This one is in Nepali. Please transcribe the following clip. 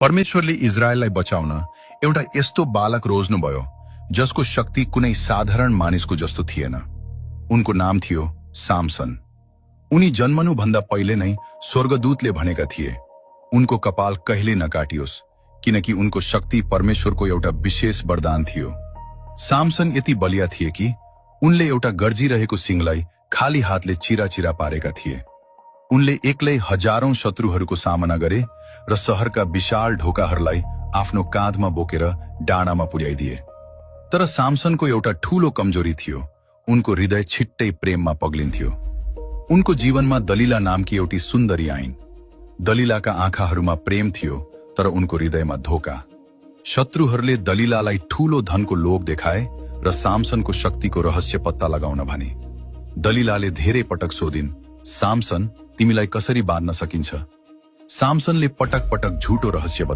परमेश्वरले इजरायललाई बचाउन एउटा यस्तो बालक रोज्नुभयो जसको शक्ति कुनै साधारण मानिसको जस्तो थिएन। उनको नाम थियो सामसन। उनी जन्मनुभन्दा पहिले नै स्वर्गदूतले भनेका थिए उनको कपाल कहिले नकाटियोस्, किनकि उनको शक्ति परमेश्वरको एउटा विशेष वरदान थियो। सामसन यति बलिया थिए कि उनले एउटा गर्जिरहेको सिंहलाई खाली हातले चिरा पारेका थिए। उनले एक्लै हजारौं शत्रुहरूको सामना गरे र शहरका विशाल ढोकाहरूलाई आफ्नो काँधमा बोकेर डाँडामा पुर्याइदिए। तर सामसनको एउटा ठूलो कमजोरी थियो, उनको हृदय छिट्टै प्रेममा पग्लिन्थ्यो। उनको जीवनमा दलिला नामकी एउटी सुन्दरी आइन्। दलिलाका आँखाहरूमा प्रेम थियो, तर उनको हृदयमा धोका। शत्रुहरूले दलिलालाई ठूलो धनको लोभ देखाए र सामसनको शक्तिको रहस्य पत्ता लगाउन भने। दलिलाले धेरै पटक सोधिन्, सामसन, तिमीलाई कसरी बाँध्न सकिन्छ? सामसनले पटक पटक झुटो रहस्य